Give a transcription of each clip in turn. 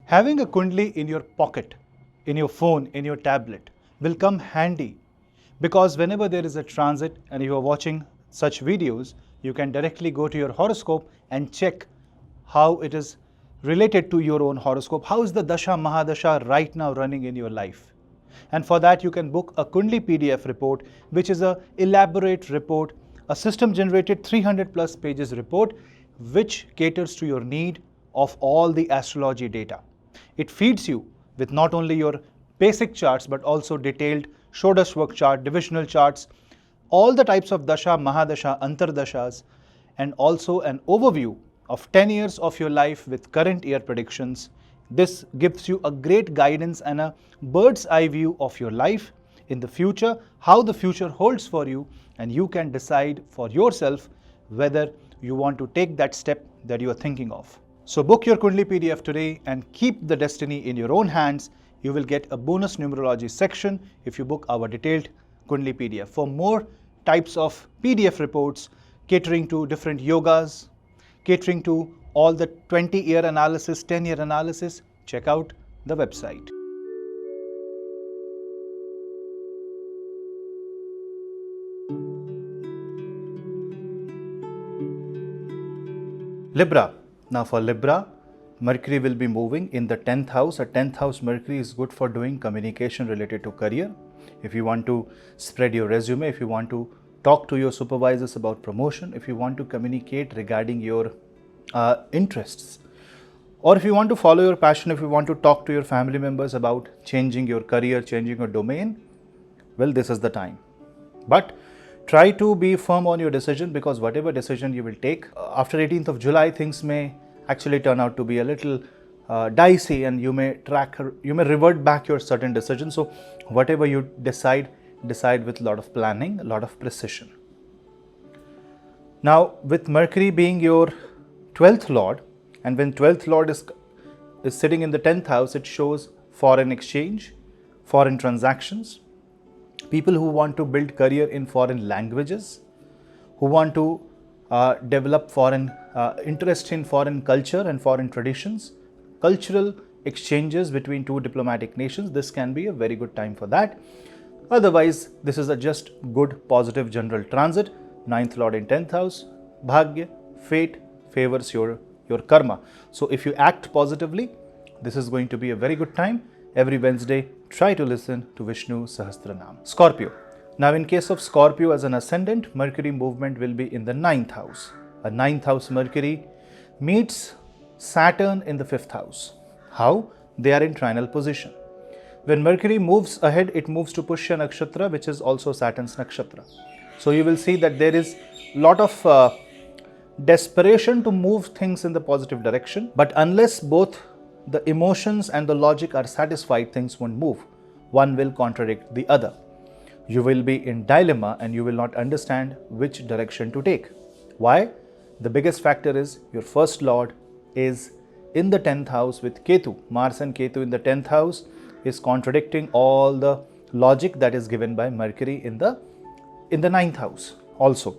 Having a Kundali in your pocket, in your phone, in your tablet will come handy, because whenever there is a transit and you are watching such videos, you can directly go to your horoscope and check how it is related to your own horoscope. How is the Dasha Mahadasha right now running in your life? And for that you can book a Kundali PDF report, which is an elaborate report, a system generated 300 plus pages report, which caters to your need of all the astrology data. It feeds you with not only your basic charts but also detailed Shodash work chart, divisional charts, all the types of Dasha, Mahadasha, Antardashas, and also an overview of 10 years of your life with current year predictions. This gives you a great guidance and a bird's eye view of your life in the future, how the future holds for you, and you can decide for yourself whether you want to take that step that you are thinking of. So book your Kundali PDF today and keep the destiny in your own hands. You will get a bonus numerology section if you book our detailed Kundali PDF. For more types of PDF reports catering to different yogas, catering to all the 20-year analysis, 10-year analysis, check out the website. Libra. Now for Libra, Mercury will be moving in the 10th house. A 10th house Mercury is good for doing communication related to career. If you want to spread your resume, if you want to talk to your supervisors about promotion, if you want to communicate regarding your interests, or if you want to follow your passion, if you want to talk to your family members about changing your career, changing your domain, well, this is the time. But try to be firm on your decision, because whatever decision you will take, after 18th of July, things may actually turn out to be a little dicey, and you may revert back your certain decisions. So whatever you decide with a lot of planning, a lot of precision. Now with Mercury being your 12th lord, and when 12th lord is sitting in the 10th house, it shows foreign exchange, foreign transactions, people who want to build career in foreign languages, who want to develop foreign interest in foreign culture and foreign traditions, cultural exchanges between two diplomatic nations. This can be a very good time for that. Otherwise, this is a just good positive general transit. 9th lord in 10th house, Bhagya, fate favors your karma. So if you act positively, this is going to be a very good time. Every Wednesday, try to listen to Vishnu Sahasranam. Scorpio. Now in case of Scorpio as an ascendant, Mercury movement will be in the 9th house. A 9th house Mercury meets Saturn in the 5th house. How? They are in trinal position. When Mercury moves ahead, it moves to Pushya Nakshatra, which is also Saturn's Nakshatra. So you will see that there is a lot of desperation to move things in the positive direction. But unless both the emotions and the logic are satisfied, things won't move. One will contradict the other. You will be in dilemma and you will not understand which direction to take. Why? The biggest factor is your first lord is in the 10th house with Ketu. Mars and Ketu in the 10th house is contradicting all the logic that is given by Mercury in the 9th house. Also,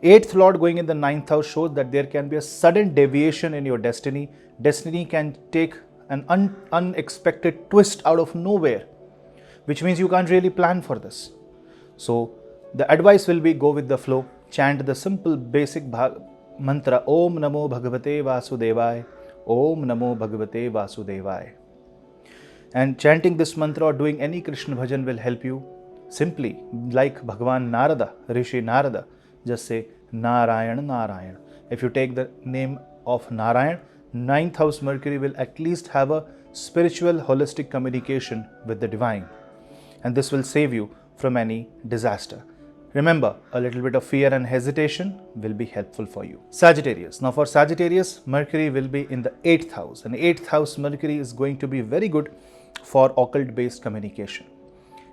8th lord going in the 9th house shows that there can be a sudden deviation in your destiny. Destiny can take an unexpected twist out of nowhere, which means you can't really plan for this. So the advice will be go with the flow. Chant the simple basic mantra Om Namo Bhagavate Vasudevaya, Om Namo Bhagavate Vasudevaya. And chanting this mantra or doing any Krishna bhajan will help you. Simply like Bhagavan Narada, Rishi Narada, just say Narayana Narayana. If you take the name of Narayan, 9th house Mercury will at least have a spiritual holistic communication with the divine, and this will save you from any disaster. Remember, a little bit of fear and hesitation will be helpful for you. Sagittarius. Now for Sagittarius, Mercury will be in the 8th house, and 8th house Mercury is going to be very good for occult based communication.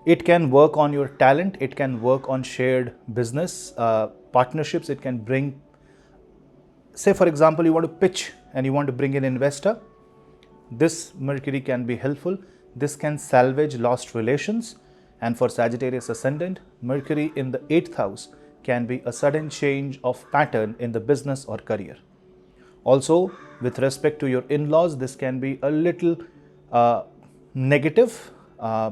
It can work on your talent, it can work on shared business partnerships, it can bring, say for example, you want to pitch and you want to bring in investor. This Mercury can be helpful. This can salvage lost relations. And for Sagittarius ascendant, Mercury in the 8th house can be a sudden change of pattern in the business or career. Also, with respect to your in-laws, this can be a little negative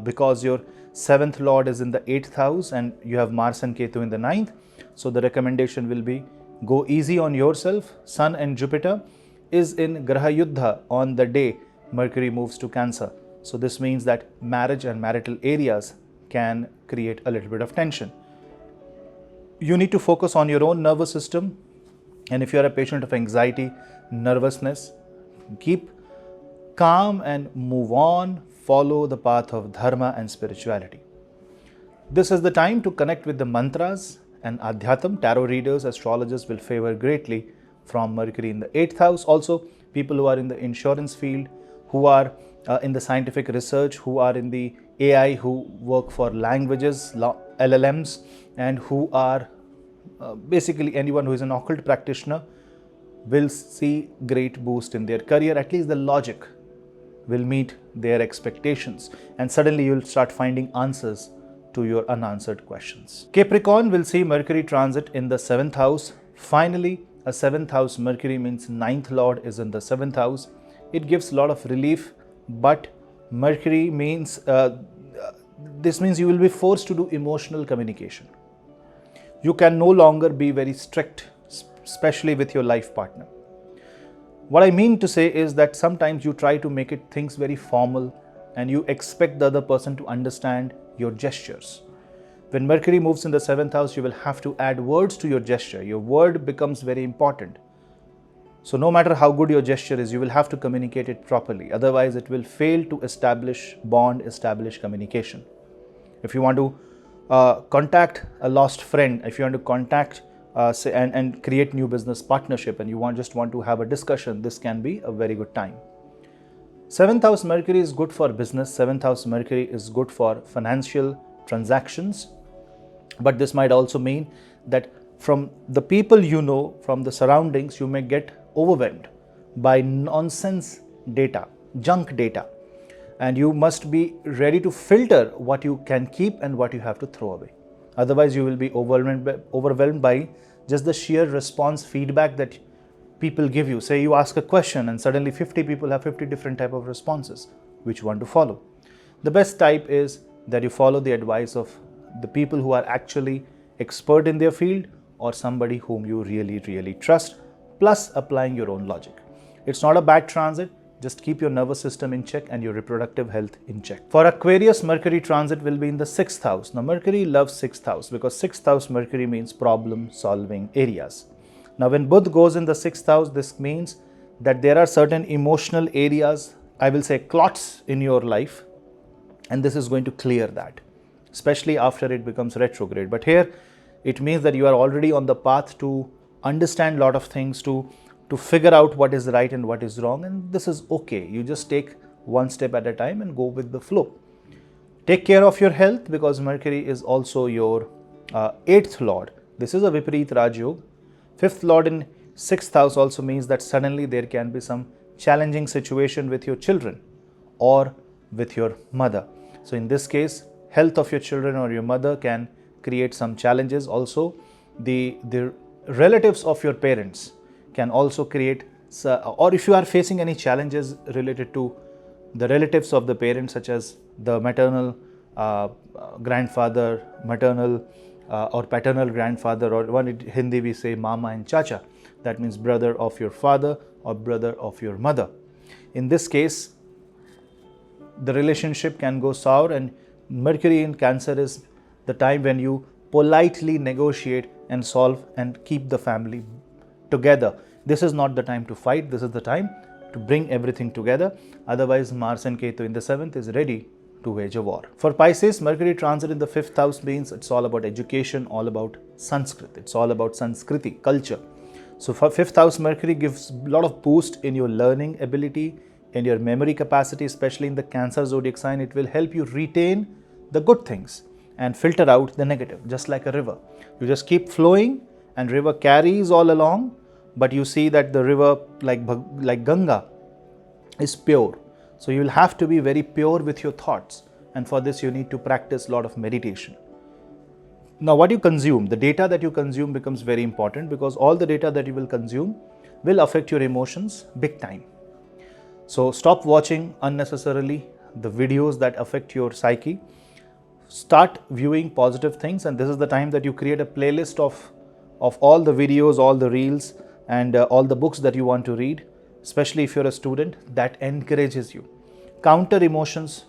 because your 7th Lord is in the 8th house and you have Mars and Ketu in the 9th. So the recommendation will be go easy on yourself. Sun and Jupiter is in Graha Yuddha on the day Mercury moves to Cancer. So this means that marriage and marital areas can create a little bit of tension. You need to focus on your own nervous system, and if you are a patient of anxiety, nervousness, keep calm and move on. Follow the path of dharma and spirituality. This is the time to connect with the mantras and adhyatam. Tarot readers, astrologers will favor greatly from Mercury in the 8th house. Also, people who are in the insurance field, who are in the scientific research, who are in the AI, who work for languages, LLMs, and who are basically anyone who is an occult practitioner will see great boost in their career. At least the logic will meet their expectations, and suddenly you will start finding answers to your unanswered questions. Capricorn will see Mercury transit in the 7th house. Finally, a 7th house Mercury means 9th Lord is in the 7th house. It gives a lot of relief, but Mercury means, this means you will be forced to do emotional communication. You can no longer be very strict, especially with your life partner. What I mean to say is that sometimes you try to make things very formal and you expect the other person to understand your gestures. When Mercury moves in the 7th house, you will have to add words to your gesture. Your word becomes very important. So no matter how good your gesture is, you will have to communicate it properly. Otherwise, it will fail to establish bond, establish communication. If you want to contact a lost friend, if you want to contact and create new business partnership, and you just want to have a discussion, this can be a very good time. 7th house Mercury is good for business. 7th house Mercury is good for financial transactions. But this might also mean that from the people you know, from the surroundings, you may get overwhelmed by nonsense data, junk data. And you must be ready to filter what you can keep and what you have to throw away. Otherwise, you will be overwhelmed by just the sheer response feedback that people give you. Say you ask a question and suddenly 50 people have 50 different type of responses. Which one to follow? The best type is that you follow the advice of the people who are actually expert in their field or somebody whom you really trust, plus applying your own logic. It's not a bad transit. Just keep your nervous system in check and your reproductive health in check. For Aquarius, Mercury transit will be in the 6th house. Now, Mercury loves 6th house because 6th house Mercury means problem-solving areas. Now, when Buddha goes in the 6th house, this means that there are certain emotional areas, I will say clots in your life, and this is going to clear that, especially after it becomes retrograde. But here, it means that you are already on the path to understand a lot of things, to figure out what is right and what is wrong, and this is okay. You just take one step at a time and go with the flow. Take care of your health because Mercury is also your 8th Lord. This is a Viparit Rajyog. 5th Lord in 6th house also means that suddenly there can be some challenging situation with your children or with your mother. So in this case, health of your children or your mother can create some challenges. Also, the relatives of your parents can also create, or if you are facing any challenges related to the relatives of the parents, such as the maternal grandfather, maternal or paternal grandfather, or in Hindi we say mama and chacha, that means brother of your father or brother of your mother. In this case, the relationship can go sour, and Mercury in Cancer is the time when you politely negotiate and solve and keep the family together. This is not the time to fight. This is the time to bring everything together. Otherwise, Mars and Ketu in the 7th is ready to wage a war. For Pisces, Mercury transit in the 5th house means it's all about education, all about Sanskrit. It's all about Sanskriti, culture. So for 5th house, Mercury gives a lot of boost in your learning ability, in your memory capacity, especially in the Cancer zodiac sign. It will help you retain the good things and filter out the negative, just like a river. You just keep flowing and river carries all along, but you see that the river like Ganga is pure. So you will have to be very pure with your thoughts, and for this you need to practice a lot of meditation. Now what you consume, the data that you consume becomes very important, because all the data that you will consume will affect your emotions big time. So stop watching unnecessarily the videos that affect your psyche. Start viewing positive things, and this is the time that you create a playlist of all the videos, all the reels, and all the books that you want to read, especially if you're a student, that encourages you. Counter emotions,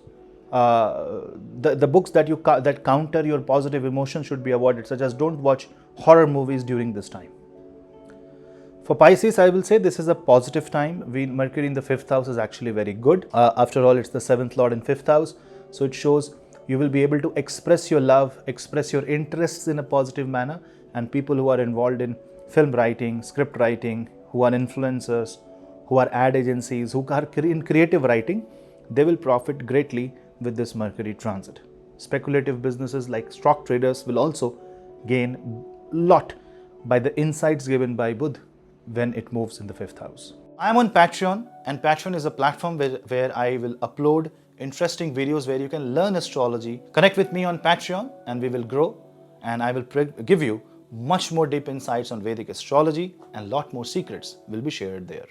the books that counter your positive emotions should be avoided, such as don't watch horror movies during this time. For Pisces, I will say this is a positive time. Mercury in the 5th house is actually very good. After all, it's the 7th lord in 5th house. So it shows you will be able to express your love, express your interests in a positive manner. And people who are involved in film writing, script writing, who are influencers, who are ad agencies, who are in creative writing, they will profit greatly with this Mercury transit. Speculative businesses like stock traders will also gain a lot by the insights given by Budh when it moves in the 5th house. I am on Patreon, and Patreon is a platform where I will upload interesting videos where you can learn astrology. Connect with me on Patreon and we will grow, and I will give you much more deep insights on Vedic astrology, and lot more secrets will be shared there.